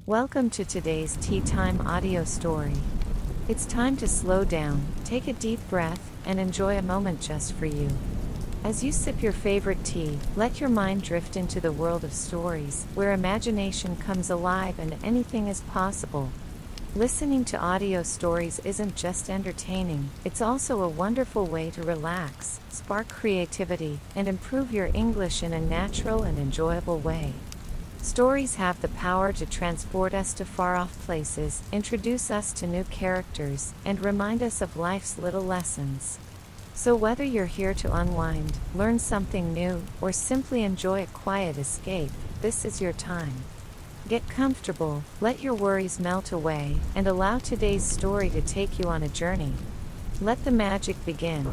Welcome to today's Tea Time audio story. It's time to slow down, take a deep breath, and enjoy a moment just for you. As you sip your favorite tea, let your mind drift into the world of stories, where imagination comes alive and anything is possible. Listening to audio stories isn't just entertaining, it's also a wonderful way to relax, spark creativity, and improve your English in a natural and enjoyable way. Stories have the power to transport us to far-off places, introduce us to new characters, and remind us of life's little lessons. So whether you're here to unwind, learn something new, or simply enjoy a quiet escape, this is your time. Get comfortable, let your worries melt away, and allow today's story to take you on a journey. Let the magic begin.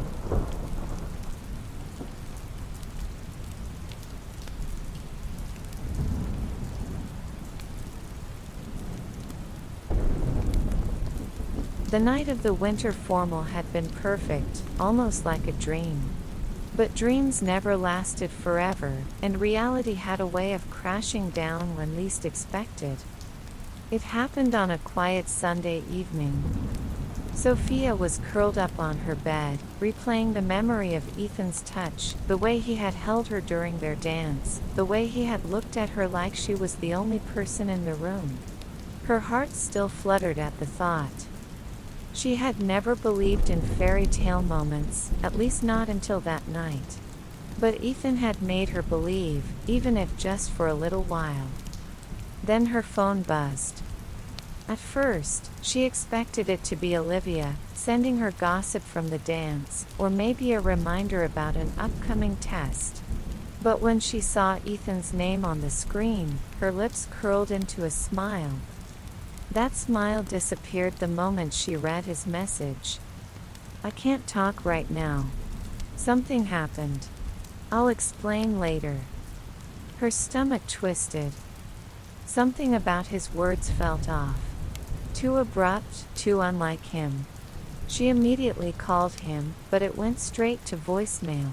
The night of the winter formal had been perfect, almost like a dream. But dreams never lasted forever, and reality had a way of crashing down when least expected. It happened on a quiet Sunday evening. Sophia was curled up on her bed, replaying the memory of Ethan's touch, the way he had held her during their dance, the way he had looked at her like she was the only person in the room. Her heart still fluttered at the thought. She had never believed in fairy tale moments, at least not until that night. But Ethan had made her believe, even if just for a little while. Then her phone buzzed. At first, she expected it to be Olivia, sending her gossip from the dance, or maybe a reminder about an upcoming test. But when she saw Ethan's name on the screen, her lips curled into a smile. That smile disappeared the moment she read his message. "I can't talk right now. Something happened. I'll explain later." Her stomach twisted. Something about his words felt off. Too abrupt, too unlike him. She immediately called him, but it went straight to voicemail.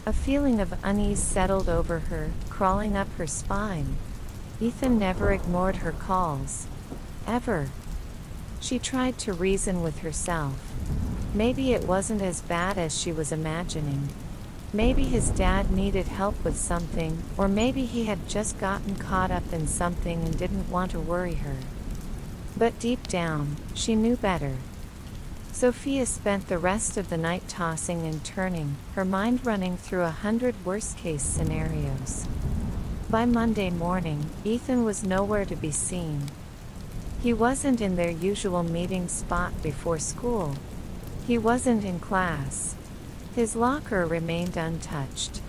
A feeling of unease settled over her, crawling up her spine. Ethan never ignored her calls. Ever. She tried to reason with herself. Maybe it wasn't as bad as she was imagining. Maybe his dad needed help with something, or maybe he had just gotten caught up in something and didn't want to worry her. But deep down, she knew better. Sophia spent the rest of the night tossing and turning, her mind running through 100 worst-case scenarios. By Monday morning, Ethan was nowhere to be seen. He wasn't in their usual meeting spot before school. He wasn't in class. His locker remained untouched.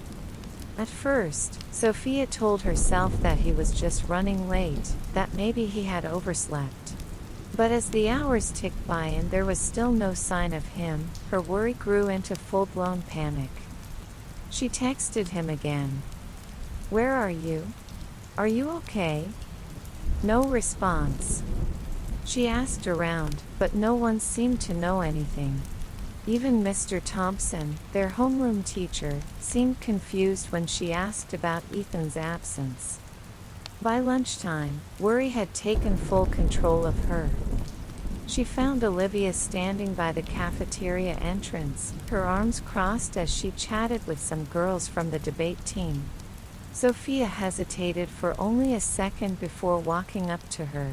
At first, Sophia told herself that he was just running late, that maybe he had overslept. But as the hours ticked by and there was still no sign of him, her worry grew into full-blown panic. She texted him again. "Where are you? Are you okay?" No response. She asked around, but no one seemed to know anything. Even Mr. Thompson, their homeroom teacher, seemed confused when she asked about Ethan's absence. By lunchtime, worry had taken full control of her. She found Olivia standing by the cafeteria entrance, her arms crossed as she chatted with some girls from the debate team. Sophia hesitated for only a second before walking up to her.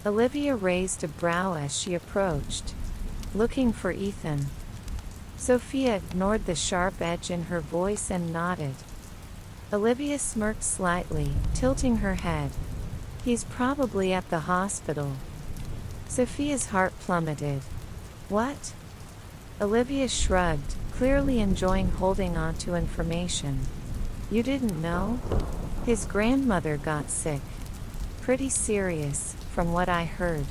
Olivia raised a brow as she approached. "Looking for Ethan." Sophia ignored the sharp edge in her voice and nodded. Olivia smirked slightly, tilting her head. "He's probably at the hospital." Sophia's heart plummeted. "What?" Olivia shrugged, clearly enjoying holding on to information. "You didn't know? His grandmother got sick. Pretty serious, from what I heard."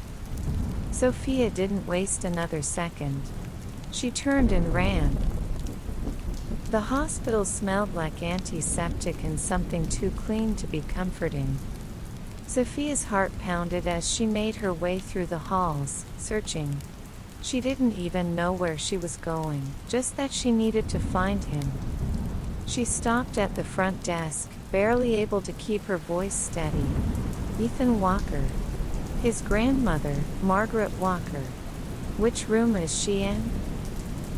Sophia didn't waste another second. She turned and ran. The hospital smelled like antiseptic and something too clean to be comforting. Sophia's heart pounded as she made her way through the halls, searching. She didn't even know where she was going, just that she needed to find him. She stopped at the front desk, barely able to keep her voice steady. Ethan Walker. His grandmother, Margaret Walker. Which room is she in?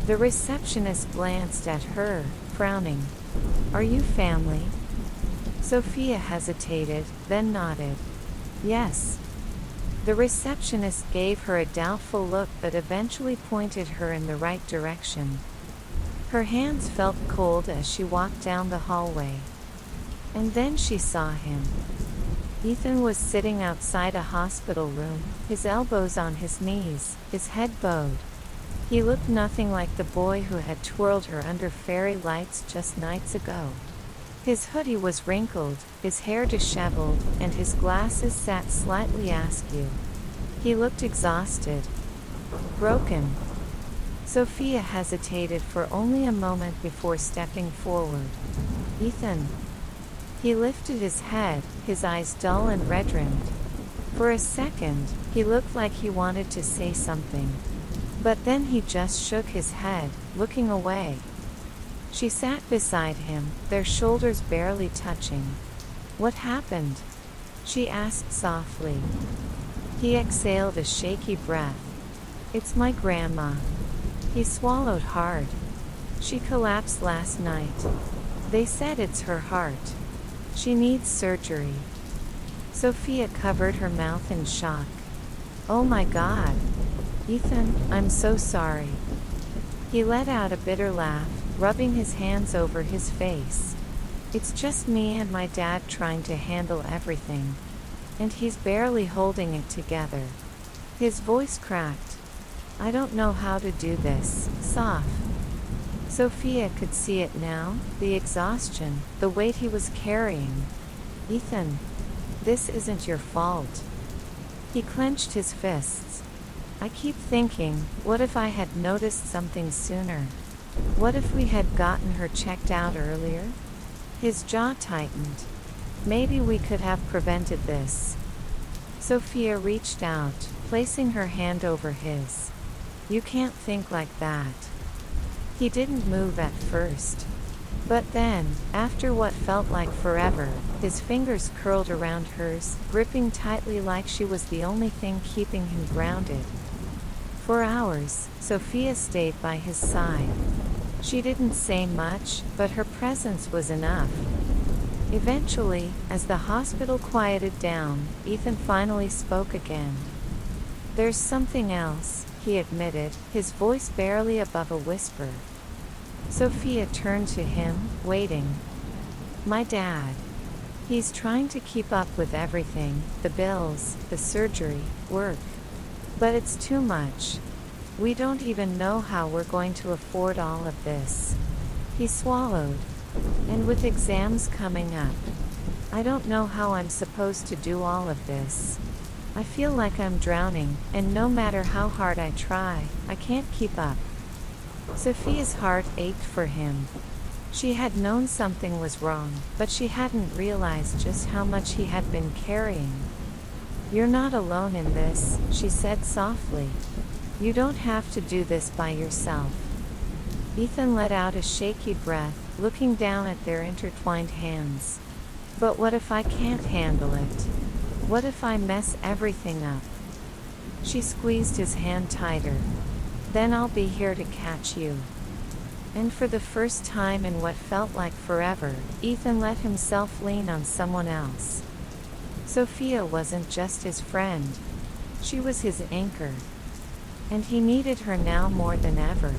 The receptionist glanced at her, frowning. Are you family? Sophia hesitated, then nodded. Yes. The receptionist gave her a doubtful look but eventually pointed her in the right direction. Her hands felt cold as she walked down the hallway. And then she saw him. Ethan was sitting outside a hospital room, his elbows on his knees, his head bowed. He looked nothing like the boy who had twirled her under fairy lights just nights ago. His hoodie was wrinkled, his hair disheveled, and his glasses sat slightly askew. He looked exhausted. Broken. Sophia hesitated for only a moment before stepping forward. Ethan. He lifted his head, his eyes dull and red-rimmed. For a second, he looked like he wanted to say something. But then he just shook his head, looking away. She sat beside him, their shoulders barely touching. What happened? She asked softly. He exhaled a shaky breath. It's my grandma. He swallowed hard. She collapsed last night. They said it's her heart. She needs surgery. Sophia covered her mouth in shock. Oh my God. Ethan, I'm so sorry. He let out a bitter laugh, rubbing his hands over his face. It's just me and my dad trying to handle everything. And he's barely holding it together. His voice cracked. I don't know how to do this, soft. Sophia could see it now, the exhaustion, the weight he was carrying. Ethan, this isn't your fault. He clenched his fists. I keep thinking, what if I had noticed something sooner? What if we had gotten her checked out earlier? His jaw tightened. Maybe we could have prevented this. Sophia reached out, placing her hand over his. You can't think like that. He didn't move at first. But then, after what felt like forever, his fingers curled around hers, gripping tightly like she was the only thing keeping him grounded. For hours, Sophia stayed by his side. She didn't say much, but her presence was enough. Eventually, as the hospital quieted down, Ethan finally spoke again. There's something else, he admitted, his voice barely above a whisper. Sophia turned to him, waiting. My dad. He's trying to keep up with everything, the bills, the surgery, work. But it's too much. We don't even know how we're going to afford all of this. He swallowed. And with exams coming up, I don't know how I'm supposed to do all of this. I feel like I'm drowning, and no matter how hard I try, I can't keep up. Sophia's heart ached for him. She had known something was wrong, but she hadn't realized just how much he had been carrying. You're not alone in this, she said softly. You don't have to do this by yourself. Ethan let out a shaky breath, looking down at their intertwined hands. But what if I can't handle it? What if I mess everything up? She squeezed his hand tighter. Then I'll be here to catch you. And for the first time in what felt like forever, Ethan let himself lean on someone else. Sophia wasn't just his friend. She was his anchor. And he needed her now more than ever.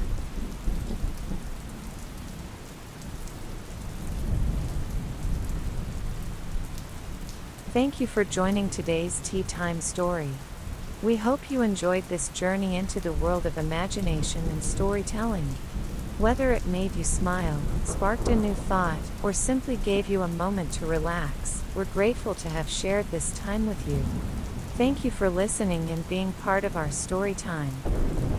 Thank you for joining today's Tea Time story. We hope you enjoyed this journey into the world of imagination and storytelling. Whether it made you smile, sparked a new thought, or simply gave you a moment to relax, we're grateful to have shared this time with you. Thank you for listening and being part of our story time.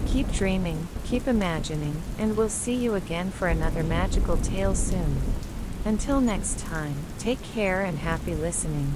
Keep dreaming, keep imagining, and we'll see you again for another magical tale soon. Until next time, take care and happy listening.